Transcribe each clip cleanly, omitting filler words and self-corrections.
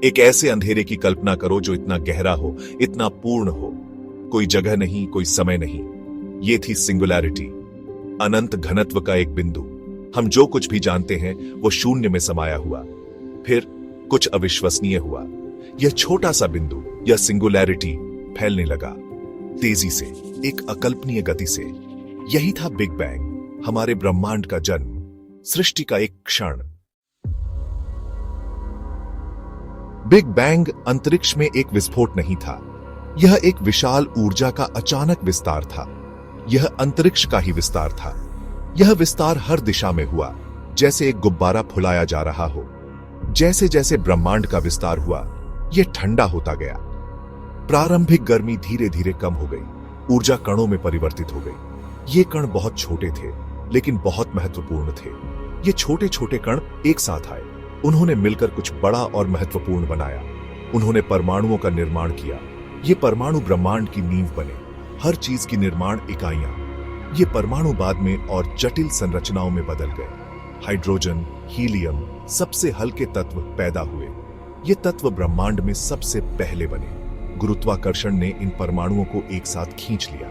एक ऐसे अंधेरे की कल्पना करो जो इतना गहरा हो, इतना पूर्ण हो। कोई जगह नहीं, कोई समय नहीं। ये थी सिंगुलैरिटी, अनंत घनत्व का एक बिंदु। हम जो कुछ भी जानते हैं वो शून्य में समाया हुआ। फिर कुछ अविश्वसनीय हुआ। यह छोटा सा बिंदु, यह सिंगुलैरिटी फैलने लगा तेजी से, एक अकल्पनीय गति से। यही था बिग बैंग, हमारे ब्रह्मांड का जन्म, सृष्टि का एक क्षण। बिग बैंग अंतरिक्ष में एक विस्फोट नहीं था, यह एक विशाल ऊर्जा का अचानक विस्तार था। यह अंतरिक्ष का ही विस्तार था। यह विस्तार हर दिशा में हुआ, जैसे एक गुब्बारा फुलाया जा रहा हो। जैसे जैसे ब्रह्मांड का विस्तार हुआ, यह ठंडा होता गया। प्रारंभिक गर्मी धीरे धीरे कम हो गई, ऊर्जा कणों में परिवर्तित हो गई। ये कण बहुत छोटे थे, लेकिन बहुत महत्वपूर्ण थे। ये छोटे छोटे कण एक साथ आए, उन्होंने मिलकर कुछ बड़ा और महत्वपूर्ण बनाया। उन्होंने परमाणुओं का निर्माण किया। ये परमाणु ब्रह्मांड की नींव बने, हर चीज की निर्माण इकाइयां। ये परमाणु बाद में और जटिल संरचनाओं में बदल गए। हाइड्रोजन, हीलियम, सबसे हल्के तत्व पैदा हुए। ये तत्व ब्रह्मांड में सबसे पहले बने। गुरुत्वाकर्षण ने इन परमाणुओं को एक साथ खींच लिया।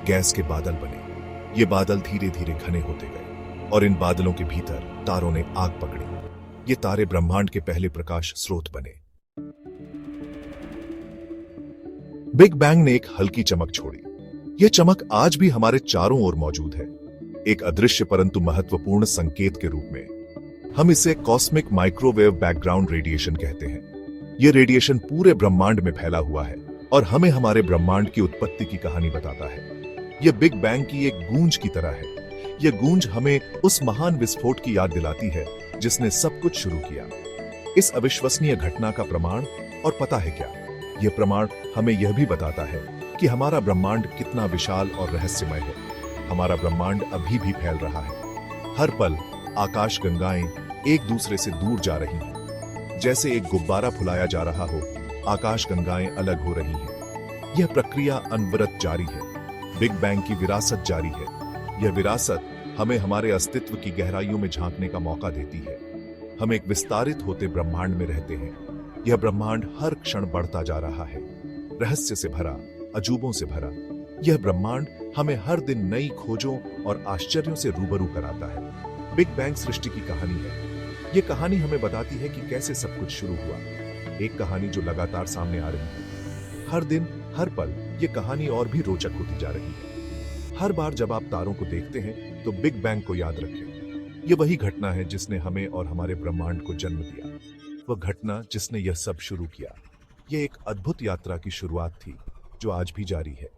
गैस के बादल बने। ये बादल धीरे धीरे घने होते गए और इन बादलों के भीतर तारों ने आग पकड़ी। ये तारे ब्रह्मांड के पहले प्रकाश स्रोत बने। बिग बैंग ने एक हल्की चमक छोड़ी। यह चमक आज भी हमारे चारों ओर मौजूद है, एक अदृश्य परंतु महत्वपूर्ण संकेत के रूप में। हम इसे कॉस्मिक माइक्रोवेव बैकग्राउंड रेडिएशन कहते हैं। यह रेडिएशन पूरे ब्रह्मांड में फैला हुआ है और हमें हमारे ब्रह्मांड की उत्पत्ति की कहानी बताता है। यह बिग बैंग की एक गूंज की तरह है। यह गूंज हमें उस महान विस्फोट की याद दिलाती है जिसने सब कुछ शुरू किया। इस अविश्वसनीय घटना का प्रमाण और पता है क्या? यह प्रमाण हमें यह भी बताता है कि हमारा ब्रह्मांड कितना विशाल और रहस्यमय है। हमारा ब्रह्मांड अभी भी फैल रहा है। हर पल आकाश गंगाएं एक दूसरे से दूर जा रही हैं। जैसे एक गुब्बारा फुलाया जा रहा हो, आकाश गंगाएं अलग हो रही हैं। यह प्रक्रिया अनवरत जारी है। बिग बैंग की विरासत जारी है। यह विरासत हमें हमारे अस्तित्व की गहराइयों में झांकने का मौका देती है। हम एक विस्तारित होते ब्रह्मांड में रहते हैं। यह ब्रह्मांड हर क्षण बढ़ता जा रहा है, रहस्य से भरा, अजूबों से भरा। यह ब्रह्मांड हमें हर दिन नई खोजों और आश्चर्यों से रूबरू कराता है। बिग बैंग सृष्टि की कहानी है। यह कहानी हमें बताती है कि कैसे सब कुछ शुरू हुआ। एक कहानी जो लगातार सामने आ रही है। हर दिन, हर पल यह कहानी और भी रोचक होती जा रही है। हर बार जब आप तारों को देखते हैं तो बिग बैंग को याद रखें। यह वही घटना है जिसने हमें और हमारे ब्रह्मांड को जन्म दिया। वह घटना जिसने यह सब शुरू किया। यह एक अद्भुत यात्रा की शुरुआत थी जो आज भी जारी है।